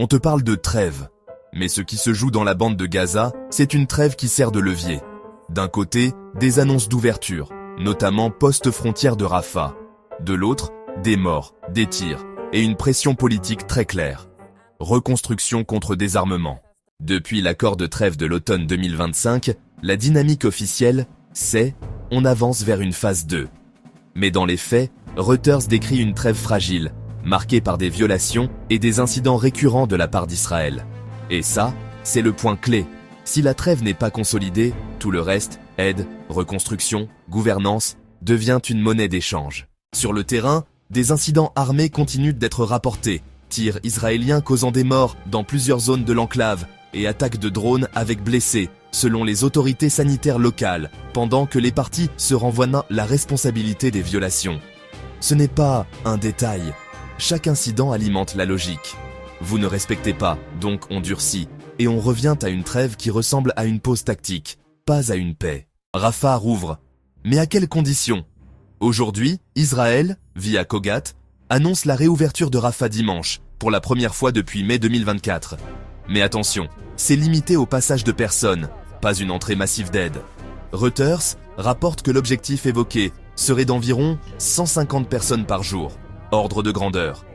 On te parle de trêve. Mais ce qui se joue dans la bande de Gaza, c'est une trêve qui sert de levier. D'un côté, des annonces d'ouverture, notamment post-frontière de Rafah. De l'autre, des morts, des tirs, et une pression politique très claire. Reconstruction contre désarmement. Depuis l'accord de trêve de l'automne 2025, la dynamique officielle, c'est « on avance vers une phase 2 ». Mais dans les faits, Reuters décrit une trêve fragile, marquée par des violations et des incidents récurrents de la part d'Israël. Et ça, c'est le point clé. Si la trêve n'est pas consolidée, tout le reste, aide, reconstruction, gouvernance, devient une monnaie d'échange. Sur le terrain, des incidents armés continuent d'être rapportés, tirs israéliens causant des morts dans plusieurs zones de l'enclave et attaques de drones avec blessés, selon les autorités sanitaires locales, pendant que les parties se renvoient la responsabilité des violations. Ce n'est pas un détail. Chaque incident alimente la logique. Vous ne respectez pas, donc on durcit, et on revient à une trêve qui ressemble à une pause tactique, pas à une paix. Rafah rouvre. Mais à quelles conditions? Aujourd'hui, Israël, via Kogat, annonce la réouverture de Rafah dimanche, pour la première fois depuis mai 2024. Mais attention, c'est limité au passage de personnes, pas une entrée massive d'aide. Reuters rapporte que l'objectif évoqué serait d'environ 150 personnes par jour. Ordre de grandeur.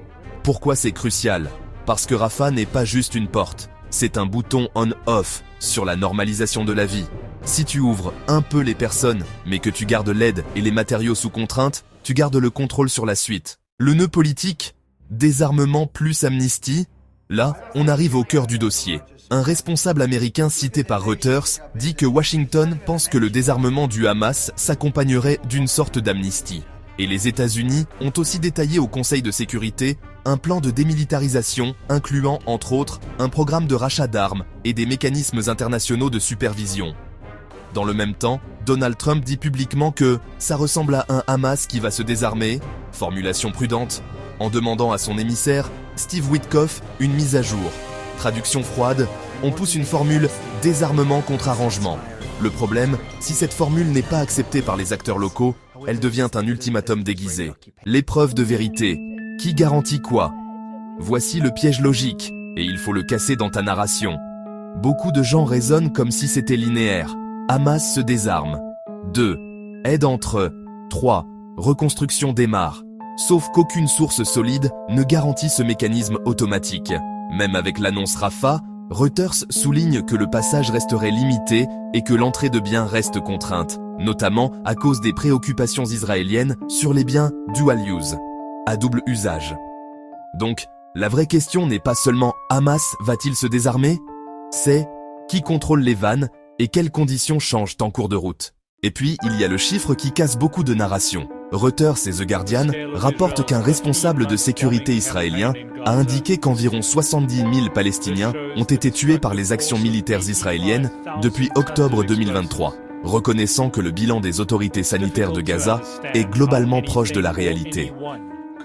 Pourquoi c'est crucial? Parce que Rafah n'est pas juste une porte, c'est un bouton on-off sur la normalisation de la vie. Si tu ouvres un peu les personnes, mais que tu gardes l'aide et les matériaux sous contrainte, tu gardes le contrôle sur la suite. Le nœud politique, désarmement plus amnistie, là, on arrive au cœur du dossier. Un responsable américain cité par Reuters dit que Washington pense que le désarmement du Hamas s'accompagnerait d'une sorte d'amnistie. Et les États-Unis ont aussi détaillé au Conseil de sécurité un plan de démilitarisation incluant, entre autres, un programme de rachat d'armes et des mécanismes internationaux de supervision. Dans le même temps, Donald Trump dit publiquement que ça ressemble à un Hamas qui va se désarmer, formulation prudente, en demandant à son émissaire, Steve Witkoff, une mise à jour. Traduction froide, on pousse une formule désarmement contre arrangement. Le problème, si cette formule n'est pas acceptée par les acteurs locaux, elle devient un ultimatum déguisé. L'épreuve de vérité. Qui garantit quoi? Voici le piège logique, et il faut le casser dans ta narration. Beaucoup de gens raisonnent comme si c'était linéaire. Hamas se désarme. 2. Aide entre. 3. Reconstruction démarre. Sauf qu'aucune source solide ne garantit ce mécanisme automatique. Même avec l'annonce Rafah, Reuters souligne que le passage resterait limité et que l'entrée de biens reste contrainte, notamment à cause des préoccupations israéliennes sur les biens dual use, à double usage. Donc, la vraie question n'est pas seulement Hamas va-t-il se désarmer? C'est qui contrôle les vannes et quelles conditions changent en cours de route. Et puis, il y a le chiffre qui casse beaucoup de narrations. Reuters et The Guardian rapportent qu'un responsable de sécurité israélien a indiqué qu'environ 70 000 Palestiniens ont été tués par les actions militaires israéliennes depuis octobre 2023, reconnaissant que le bilan des autorités sanitaires de Gaza est globalement proche de la réalité.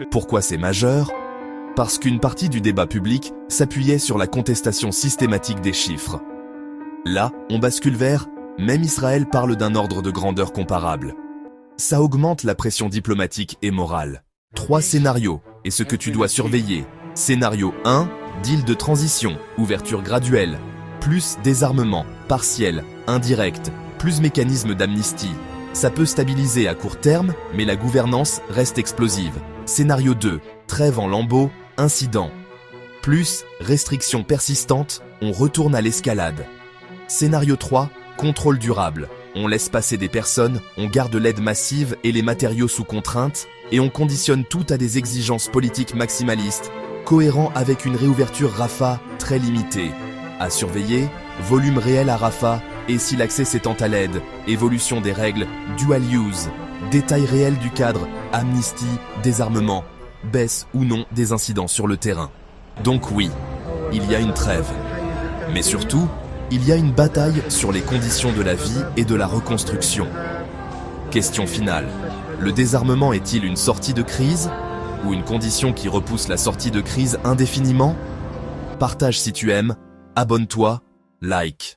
Pourquoi c'est majeur? Parce qu'une partie du débat public s'appuyait sur la contestation systématique des chiffres. Là, on bascule vers « même Israël parle d'un ordre de grandeur comparable ». Ça augmente la pression diplomatique et morale. 3 scénarios, et ce que tu dois surveiller. Scénario 1, deal de transition, ouverture graduelle, plus désarmement, partiel, indirect, plus mécanisme d'amnistie. Ça peut stabiliser à court terme, mais la gouvernance reste explosive. Scénario 2, trêve en lambeaux, incident. Plus restrictions persistantes, on retourne à l'escalade. Scénario 3, contrôle durable. On laisse passer des personnes, on garde l'aide massive et les matériaux sous contrainte, et on conditionne tout à des exigences politiques maximalistes, cohérents avec une réouverture Rafah très limitée. À surveiller, volume réel à Rafah, et si l'accès s'étend à l'aide, évolution des règles, dual use, détail réel du cadre, amnistie, désarmement, baisse ou non des incidents sur le terrain. Donc oui, il y a une trêve. Mais surtout, il y a une bataille sur les conditions de la vie et de la reconstruction. Question finale. Le désarmement est-il une sortie de crise ou une condition qui repousse la sortie de crise indéfiniment? Partage si tu aimes, abonne-toi, like.